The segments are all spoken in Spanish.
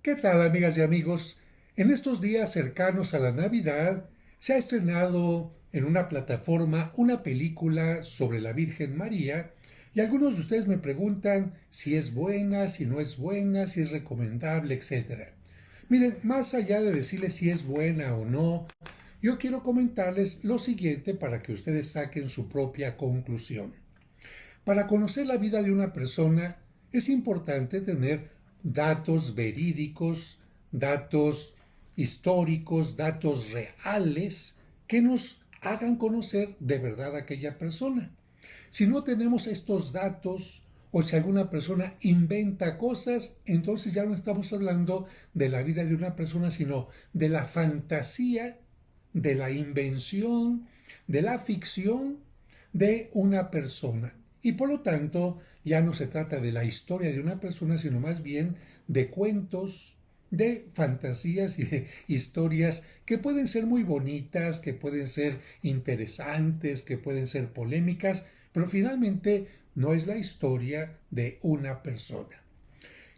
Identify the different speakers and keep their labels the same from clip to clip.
Speaker 1: ¿Qué tal, amigas y amigos? En estos días cercanos a la Navidad se ha estrenado en una plataforma una película sobre la Virgen María y algunos de ustedes me preguntan si es buena, si no es buena, si es recomendable, etcétera. Miren, más allá de decirles si es buena o no, yo quiero comentarles lo siguiente para que ustedes saquen su propia conclusión. Para conocer la vida de una persona es importante tener datos verídicos, datos históricos, datos reales que nos hagan conocer de verdad a aquella persona. Si no tenemos estos datos o si alguna persona inventa cosas, entonces ya no estamos hablando de la vida de una persona, sino de la fantasía, de la invención, de la ficción de una persona. Y por lo tanto, ya no se trata de la historia de una persona, sino más bien de cuentos, de fantasías y de historias que pueden ser muy bonitas, que pueden ser interesantes, que pueden ser polémicas, pero finalmente no es la historia de una persona.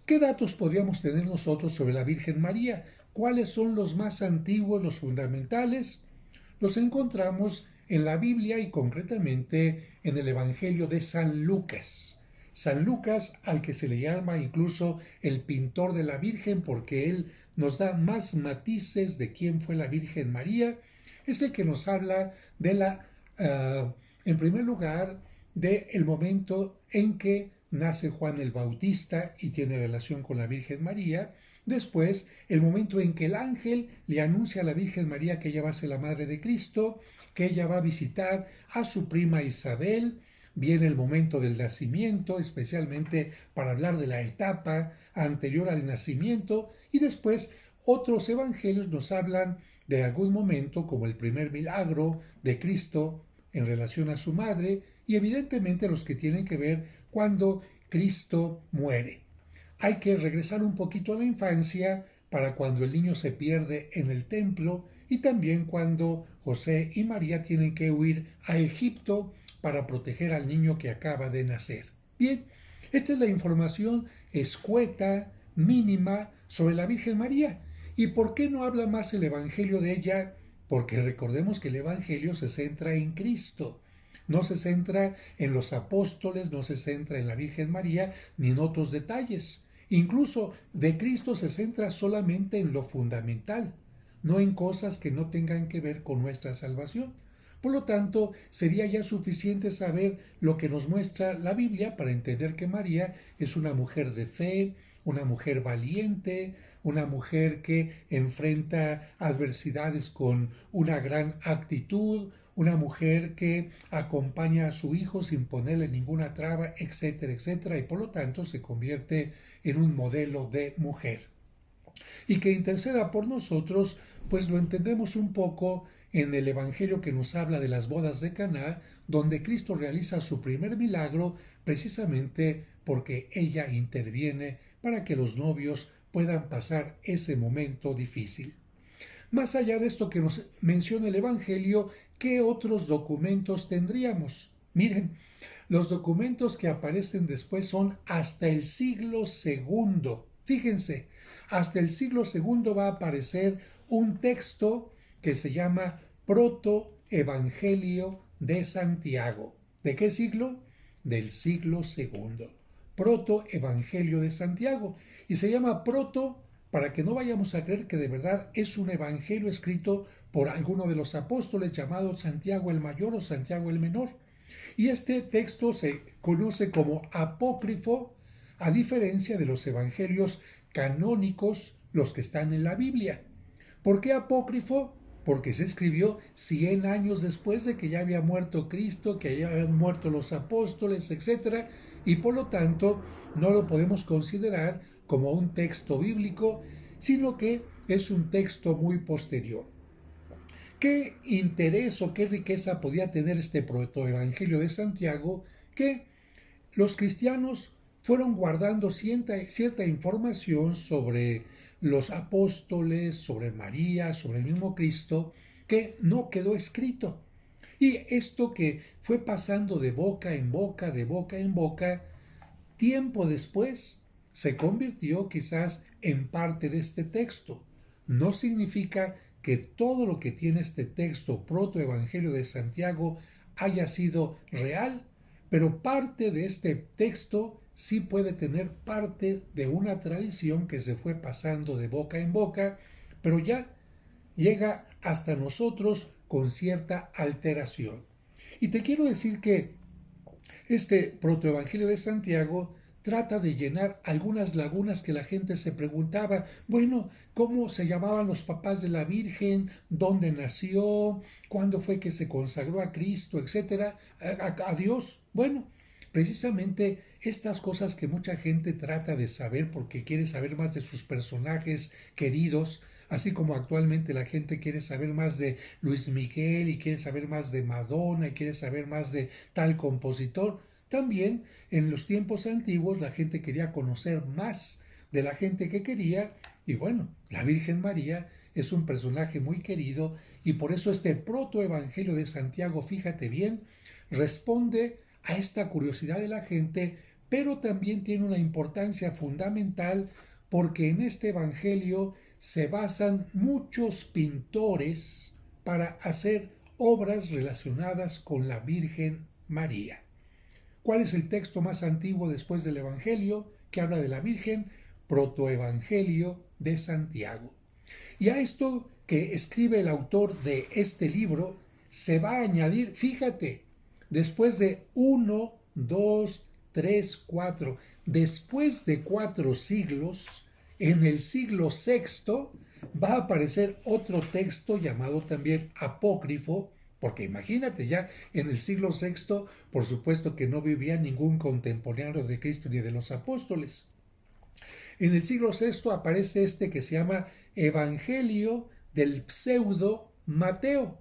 Speaker 1: ¿Qué datos podríamos tener nosotros sobre la Virgen María? ¿Cuáles son los más antiguos, los fundamentales? Los encontramos en la Biblia y concretamente en el Evangelio de San Lucas. San Lucas, al que se le llama incluso el pintor de la Virgen porque él nos da más matices de quién fue la Virgen María, es el que nos habla de en primer lugar, del momento en que nace Juan el Bautista y tiene relación con la Virgen María. Después, el momento en que el ángel le anuncia a la Virgen María que ella va a ser la madre de Cristo, que ella va a visitar a su prima Isabel. Viene el momento del nacimiento, especialmente para hablar de la etapa anterior al nacimiento, y después otros evangelios nos hablan de algún momento como el primer milagro de Cristo en relación a su madre y evidentemente los que tienen que ver cuando Cristo muere. Hay que regresar un poquito a la infancia para cuando el niño se pierde en el templo y también cuando José y María tienen que huir a Egipto para proteger al niño que acaba de nacer. Bien, esta es la información escueta, mínima, sobre la Virgen María. ¿Y por qué no habla más el Evangelio de ella? Porque recordemos que el Evangelio se centra en Cristo. No se centra en los apóstoles, no se centra en la Virgen María, ni en otros detalles. Incluso de Cristo se centra solamente en lo fundamental, no en cosas que no tengan que ver con nuestra salvación. Por lo tanto, sería ya suficiente saber lo que nos muestra la Biblia para entender que María es una mujer de fe, una mujer valiente, una mujer que enfrenta adversidades con una gran actitud, una mujer que acompaña a su hijo sin ponerle ninguna traba, etcétera, etcétera, y por lo tanto se convierte en un modelo de mujer. Y que interceda por nosotros, pues lo entendemos un poco en el Evangelio que nos habla de las bodas de Caná, donde Cristo realiza su primer milagro precisamente porque ella interviene para que los novios puedan pasar ese momento difícil. Más allá de esto que nos menciona el Evangelio, ¿qué otros documentos tendríamos? Miren, los documentos que aparecen después son hasta el siglo segundo. Fíjense, hasta el siglo segundo va a aparecer un texto que se llama Protoevangelio de Santiago. ¿De qué siglo? Del siglo segundo. Protoevangelio de Santiago. Y se llama proto para que no vayamos a creer que de verdad es un evangelio escrito por alguno de los apóstoles llamado Santiago el Mayor o Santiago el Menor. Y este texto se conoce como apócrifo, a diferencia de los evangelios canónicos, los que están en la Biblia. ¿Por qué apócrifo? Porque se escribió 100 años después de que ya había muerto Cristo, que ya habían muerto los apóstoles, etc. Y por lo tanto no lo podemos considerar como un texto bíblico, sino que es un texto muy posterior. ¿Qué interés o qué riqueza podía tener este protoevangelio de Santiago que los cristianos fueron guardando cierta información sobre los apóstoles, sobre María, sobre el mismo Cristo, que no quedó escrito? Y esto que fue pasando de boca en boca, de boca en boca, tiempo después se convirtió quizás en parte de este texto. No significa que todo lo que tiene este texto protoevangelio de Santiago haya sido real, pero parte de este texto sí puede tener parte de una tradición que se fue pasando de boca en boca, pero ya llega hasta nosotros con cierta alteración. Y te quiero decir que este protoevangelio de Santiago trata de llenar algunas lagunas que la gente se preguntaba, bueno, ¿cómo se llamaban los papás de la Virgen? ¿Dónde nació? ¿Cuándo fue que se consagró a Cristo? Etcétera, a Dios. Bueno, precisamente estas cosas que mucha gente trata de saber porque quiere saber más de sus personajes queridos, así como actualmente la gente quiere saber más de Luis Miguel y quiere saber más de Madonna y quiere saber más de tal compositor. También en los tiempos antiguos la gente quería conocer más de la gente que quería y bueno, la Virgen María es un personaje muy querido y por eso este protoevangelio de Santiago, fíjate bien, responde a esta curiosidad de la gente, pero también tiene una importancia fundamental porque en este evangelio se basan muchos pintores para hacer obras relacionadas con la Virgen María. ¿Cuál es el texto más antiguo después del Evangelio que habla de la Virgen? Protoevangelio de Santiago. Y a esto que escribe el autor de este libro se va a añadir, fíjate, después de 1, 2, 3, 4, después de 4 siglos, en el siglo sexto, va a aparecer otro texto llamado también apócrifo, porque imagínate ya en el siglo sexto, por supuesto que no vivía ningún contemporáneo de Cristo ni de los apóstoles. En el siglo sexto aparece este que se llama Evangelio del pseudo Mateo.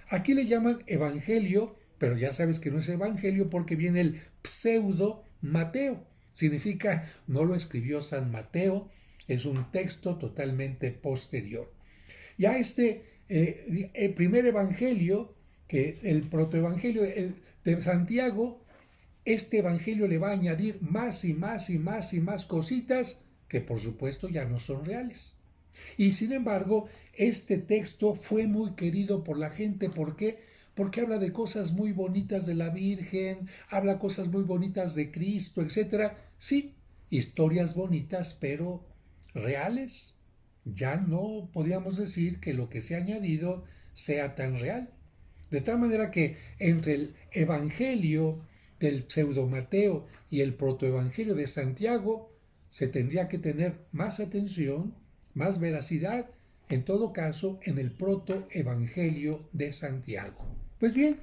Speaker 1: Aquí le llaman Evangelio, pero ya sabes que no es Evangelio porque viene el pseudo Mateo. Significa no lo escribió San Mateo, es un texto totalmente posterior. Ya el primer evangelio, que el protoevangelio de Santiago, este evangelio le va a añadir más y más y más y más cositas que por supuesto ya no son reales. Y sin embargo, este texto fue muy querido por la gente. ¿Por qué? Porque habla de cosas muy bonitas de la Virgen, habla cosas muy bonitas de Cristo, etc. Sí, historias bonitas, pero reales. Ya no podíamos decir que lo que se ha añadido sea tan real. De tal manera que entre el Evangelio del pseudo Mateo y el protoevangelio de Santiago se tendría que tener más atención, más veracidad, en todo caso, en el protoevangelio de Santiago. Pues bien,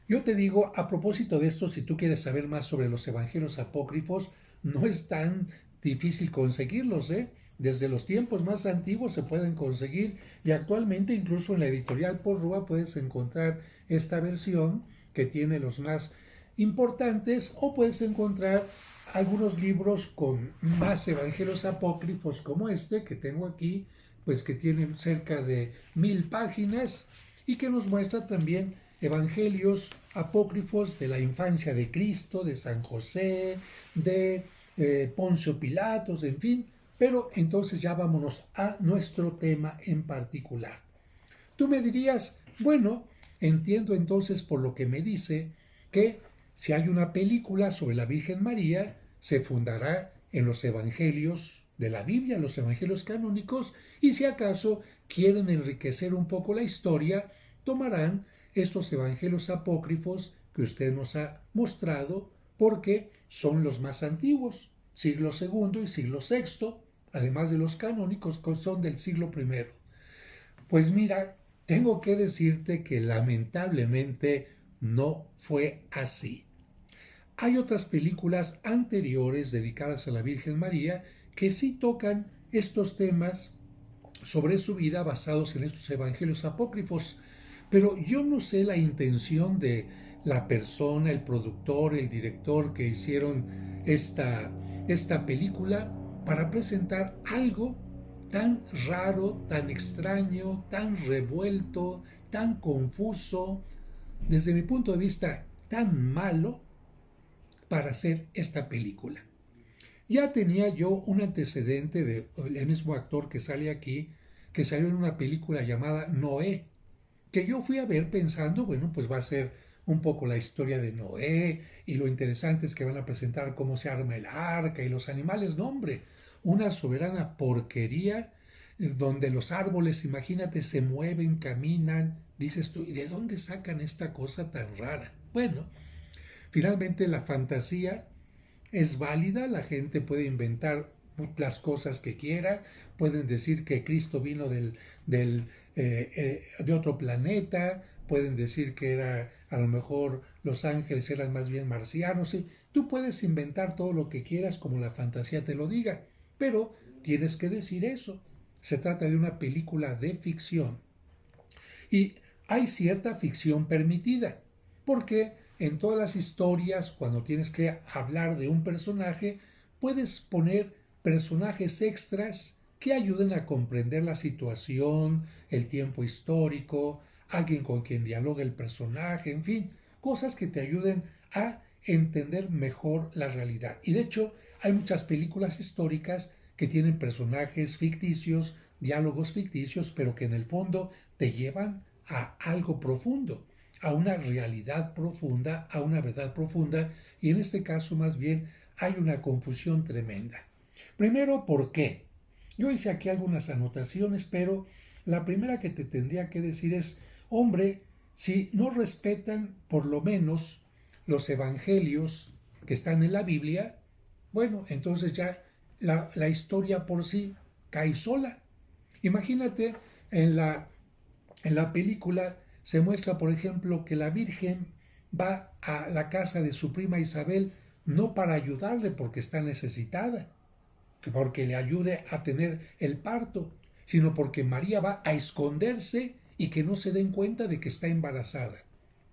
Speaker 1: yo te digo, a propósito de esto, si tú quieres saber más sobre los evangelios apócrifos, no es tan difícil conseguirlos, ¿eh? Desde los tiempos más antiguos se pueden conseguir y actualmente incluso en la editorial Porrúa puedes encontrar esta versión que tiene los más importantes o puedes encontrar algunos libros con más evangelios apócrifos como este que tengo aquí, pues que tiene cerca de 1000 páginas y que nos muestra también evangelios apócrifos de la infancia de Cristo, de San José, de Poncio Pilatos, en fin. Pero entonces ya vámonos a nuestro tema en particular. Tú me dirías, bueno, entiendo entonces por lo que me dice que si hay una película sobre la Virgen María, se fundará en los evangelios de la Biblia, los evangelios canónicos, y si acaso quieren enriquecer un poco la historia, tomarán estos evangelios apócrifos que usted nos ha mostrado porque son los más antiguos, siglo segundo y siglo sexto, además de los canónicos que son del siglo primero. Pues mira, tengo que decirte que lamentablemente no fue así. Hay otras películas anteriores dedicadas a la Virgen María que sí tocan estos temas sobre su vida basados en estos evangelios apócrifos, pero yo no sé la intención de la persona, el productor, el director que hicieron esta película para presentar algo tan raro, tan extraño, tan revuelto, tan confuso, desde mi punto de vista tan malo para hacer esta película. Ya tenía yo un antecedente de el mismo actor que sale aquí, que salió en una película llamada Noé, que yo fui a ver pensando, bueno, pues va a ser un poco la historia de Noé y lo interesante es que van a presentar cómo se arma el arca y los animales. No, hombre, una soberana porquería donde los árboles, imagínate, se mueven, caminan. Dices tú, ¿y de dónde sacan esta cosa tan rara? Bueno, finalmente la fantasía es válida, la gente puede inventar las cosas que quiera, pueden decir que Cristo vino de otro planeta, pueden decir que era a lo mejor los ángeles eran más bien marcianos, ¿sí? Tú puedes inventar todo lo que quieras como la fantasía te lo diga, pero tienes que decir eso. Se trata de una película de ficción. Y hay cierta ficción permitida, porque en todas las historias, cuando tienes que hablar de un personaje, puedes poner personajes extras que ayuden a comprender la situación, el tiempo histórico, alguien con quien dialoga el personaje, en fin, cosas que te ayuden a entender mejor la realidad. Y de hecho, hay muchas películas históricas que tienen personajes ficticios, diálogos ficticios, pero que en el fondo te llevan a algo profundo, a una realidad profunda, a una verdad profunda, y en este caso más bien hay una confusión tremenda. Primero, ¿por qué? Yo hice aquí algunas anotaciones, pero la primera que te tendría que decir es, hombre, si no respetan por lo menos los evangelios que están en la Biblia, bueno, entonces ya la historia por sí cae sola. Imagínate en la película se muestra, por ejemplo, que la Virgen va a la casa de su prima Isabel no para ayudarle porque está necesitada, porque le ayude a tener el parto, sino porque María va a esconderse y que no se den cuenta de que está embarazada.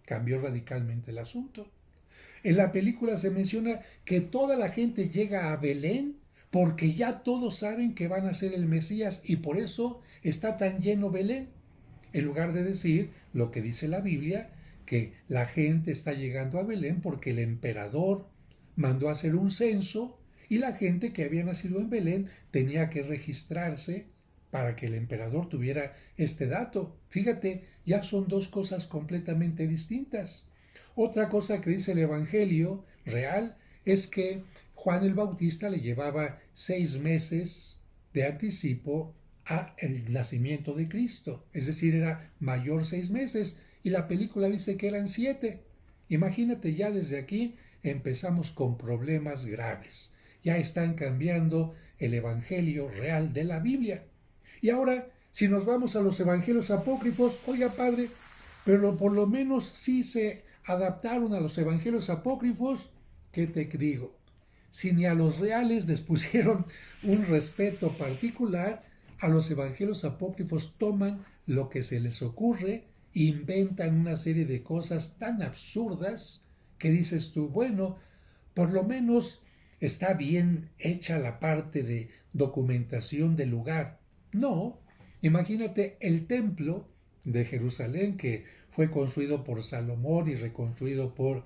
Speaker 1: Cambió radicalmente el asunto. En la película se menciona que toda la gente llega a Belén porque ya todos saben que van a ser el Mesías y por eso está tan lleno Belén, en lugar de decir lo que dice la Biblia, que la gente está llegando a Belén porque el emperador mandó a hacer un censo y la gente que había nacido en Belén tenía que registrarse para que el emperador tuviera este dato. Fíjate, ya son dos cosas completamente distintas. Otra cosa que dice el Evangelio real es que Juan el Bautista le llevaba 6 meses de anticipo a el nacimiento de Cristo, es decir, era mayor 6 meses, y la película dice que eran 7. Imagínate, ya desde aquí empezamos con problemas graves. Ya están cambiando el evangelio real de la Biblia. Y ahora, si nos vamos a los evangelios apócrifos, oiga padre, pero por lo menos sí se adaptaron a los evangelios apócrifos, ¿qué te digo? Si ni a los reales les pusieron un respeto particular, a los evangelios apócrifos toman lo que se les ocurre, inventan una serie de cosas tan absurdas que dices tú, bueno, por lo menos está bien hecha la parte de documentación del lugar. No, imagínate el templo de Jerusalén que fue construido por Salomón y reconstruido por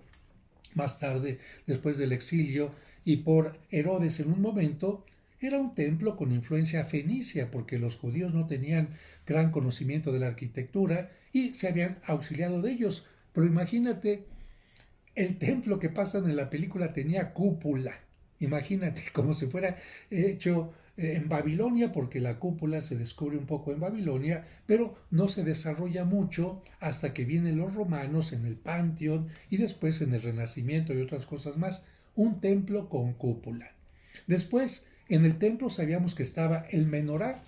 Speaker 1: más tarde, después del exilio, y por Herodes en un momento, era un templo con influencia fenicia, porque los judíos no tenían gran conocimiento de la arquitectura y se habían auxiliado de ellos. Pero imagínate, el templo que pasan en la película tenía cúpula. Imagínate, como si fuera hecho en Babilonia, porque la cúpula se descubre un poco en Babilonia, pero no se desarrolla mucho hasta que vienen los romanos en el Panteón y después en el Renacimiento y otras cosas más. Un templo con cúpula. Después, en el templo sabíamos que estaba el menorá,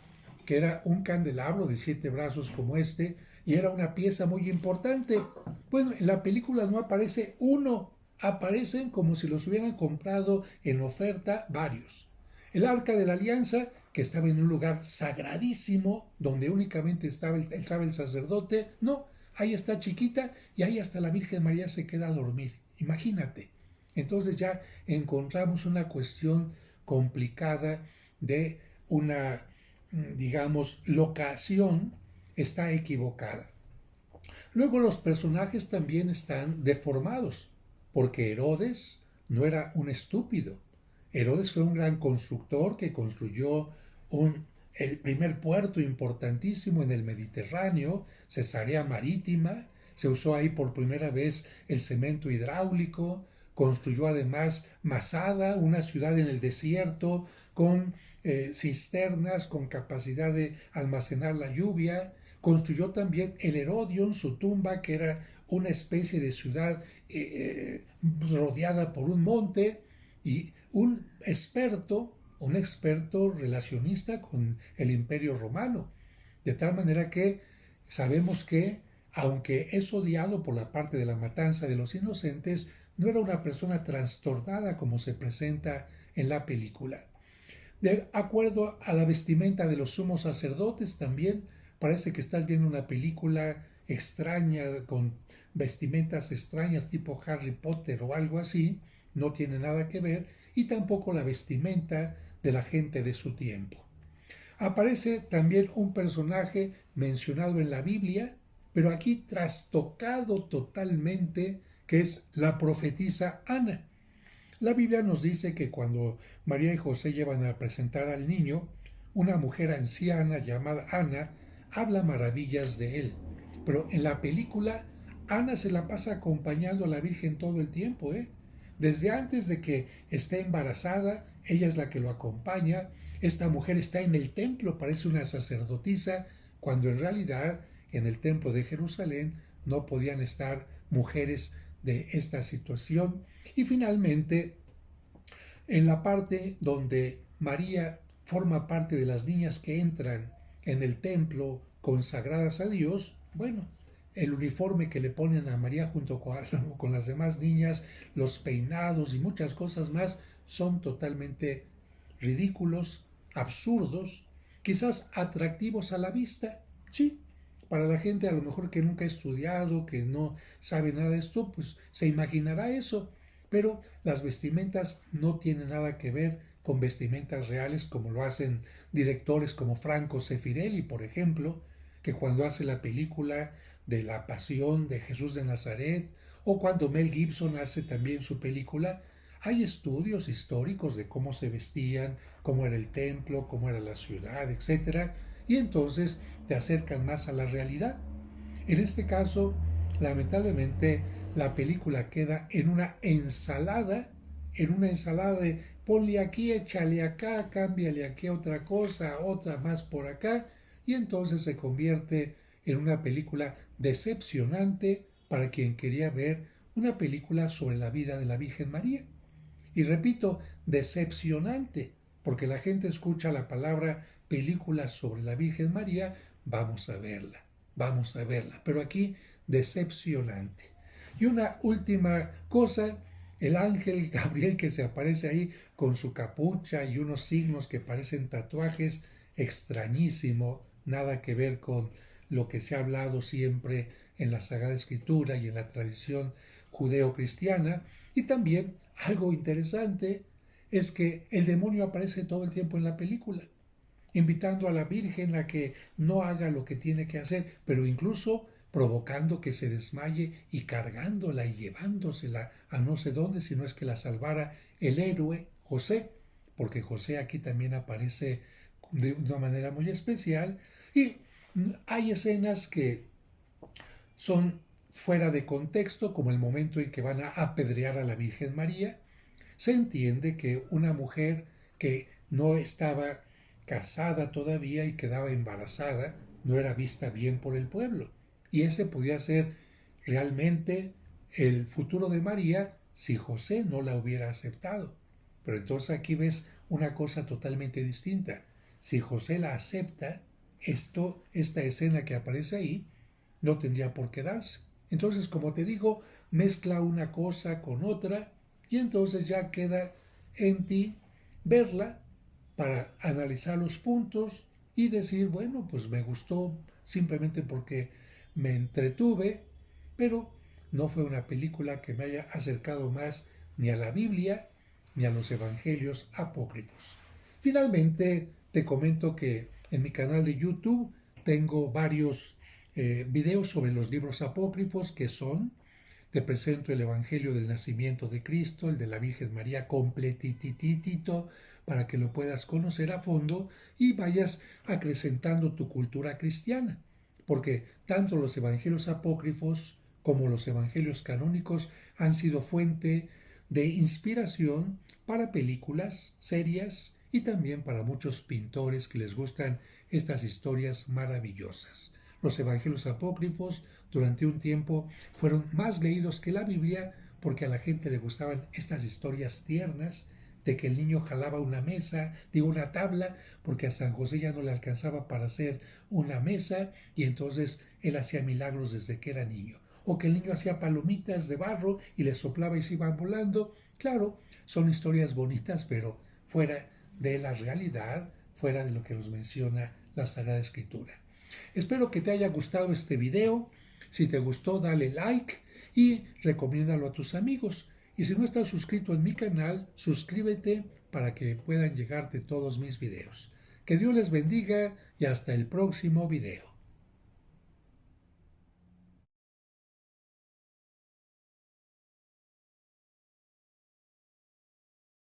Speaker 1: que era un candelabro de 7 brazos como este, y era una pieza muy importante. Bueno, en la película no aparece uno, aparecen como si los hubieran comprado en oferta varios. El arca de la alianza, que estaba en un lugar sagradísimo, donde únicamente estaba el sacerdote, no, ahí está chiquita y ahí hasta la Virgen María se queda a dormir. Imagínate. Entonces ya encontramos una cuestión complicada de una, digamos, locación está equivocada. Luego los personajes también están deformados, porque Herodes no era un estúpido. Herodes fue un gran constructor que construyó el primer puerto importantísimo en el Mediterráneo, Cesarea Marítima. Se usó ahí por primera vez el cemento hidráulico. Construyó además Masada, una ciudad en el desierto con cisternas con capacidad de almacenar la lluvia. Construyó también el Herodion, su tumba, que era una especie de ciudad rodeada por un monte, y un experto relacionista con el Imperio Romano. De tal manera que sabemos que, aunque es odiado por la parte de la matanza de los inocentes, no era una persona trastornada como se presenta en la película. De acuerdo a la vestimenta de los sumos sacerdotes también, parece que estás viendo una película extraña con vestimentas extrañas tipo Harry Potter o algo así, no tiene nada que ver, y tampoco la vestimenta de la gente de su tiempo. Aparece también un personaje mencionado en la Biblia, pero aquí trastocado totalmente, que es la profetisa Ana. La Biblia nos dice que cuando María y José llevan a presentar al niño, una mujer anciana llamada Ana habla maravillas de él. Pero en la película, Ana se la pasa acompañando a la Virgen todo el tiempo, ¿eh? Desde antes de que esté embarazada, ella es la que lo acompaña. Esta mujer está en el templo, parece una sacerdotisa, cuando en realidad en el templo de Jerusalén no podían estar mujeres de esta situación. Y finalmente, en la parte donde María forma parte de las niñas que entran en el templo consagradas a Dios, bueno, el uniforme que le ponen a María junto con las demás niñas, los peinados y muchas cosas más son totalmente ridículos, absurdos, quizás atractivos a la vista, sí. Para la gente a lo mejor que nunca ha estudiado, que no sabe nada de esto, pues se imaginará eso, pero las vestimentas no tienen nada que ver con vestimentas reales como lo hacen directores como Franco Sefirelli, por ejemplo, que cuando hace la película de la Pasión de Jesús de Nazaret, o cuando Mel Gibson hace también su película, hay estudios históricos de cómo se vestían, cómo era el templo, cómo era la ciudad, etc. Y entonces te acercan más a la realidad. En este caso, lamentablemente, la película queda en una ensalada de ponle aquí, échale acá, cámbiale aquí otra cosa, otra más por acá, y entonces se convierte en una película decepcionante para quien quería ver una película sobre la vida de la Virgen María. Y repito, decepcionante, porque la gente escucha la palabra película sobre la Virgen María, vamos a verla, pero aquí decepcionante. Y una última cosa, el ángel Gabriel que se aparece ahí con su capucha y unos signos que parecen tatuajes, extrañísimo, nada que ver con lo que se ha hablado siempre en la Sagrada Escritura y en la tradición judeo-cristiana. Y también algo interesante es que el demonio aparece todo el tiempo en la película, invitando a la Virgen a que no haga lo que tiene que hacer, pero incluso provocando que se desmaye y cargándola y llevándosela a no sé dónde, si no es que la salvara el héroe José, porque José aquí también aparece de una manera muy especial. Y hay escenas que son fuera de contexto, como el momento en que van a apedrear a la Virgen María. Se entiende que una mujer que no estaba casada todavía y quedaba embarazada no era vista bien por el pueblo. Y ese podía ser realmente el futuro de María si José no la hubiera aceptado. Pero entonces aquí ves una cosa totalmente distinta. Si José la acepta, esta escena que aparece ahí no tendría por qué darse. Entonces, como te digo, mezcla una cosa con otra y entonces ya queda en ti verla para analizar los puntos y decir, bueno, pues me gustó simplemente porque me entretuve, pero no fue una película que me haya acercado más ni a la Biblia ni a los evangelios apócrifos. Finalmente, te comento que en mi canal de YouTube tengo varios videos sobre los libros apócrifos, que son Te presento el Evangelio del Nacimiento de Cristo, el de la Virgen María completititito, para que lo puedas conocer a fondo y vayas acrecentando tu cultura cristiana. Porque tanto los evangelios apócrifos como los evangelios canónicos han sido fuente de inspiración para películas, series y también para muchos pintores que les gustan estas historias maravillosas. Los evangelios apócrifos durante un tiempo fueron más leídos que la Biblia porque a la gente le gustaban estas historias tiernas de que el niño jalaba una mesa, digo una tabla, porque a San José ya no le alcanzaba para hacer una mesa y entonces él hacía milagros desde que era niño. O que el niño hacía palomitas de barro y les soplaba y se iban volando. Claro, son historias bonitas, pero fuera de la realidad, fuera de lo que nos menciona la Sagrada Escritura. Espero que te haya gustado este video. Si te gustó, dale like y recomiéndalo a tus amigos. Y si no estás suscrito en mi canal, suscríbete para que puedan llegarte todos mis videos. Que Dios les bendiga y hasta el próximo video.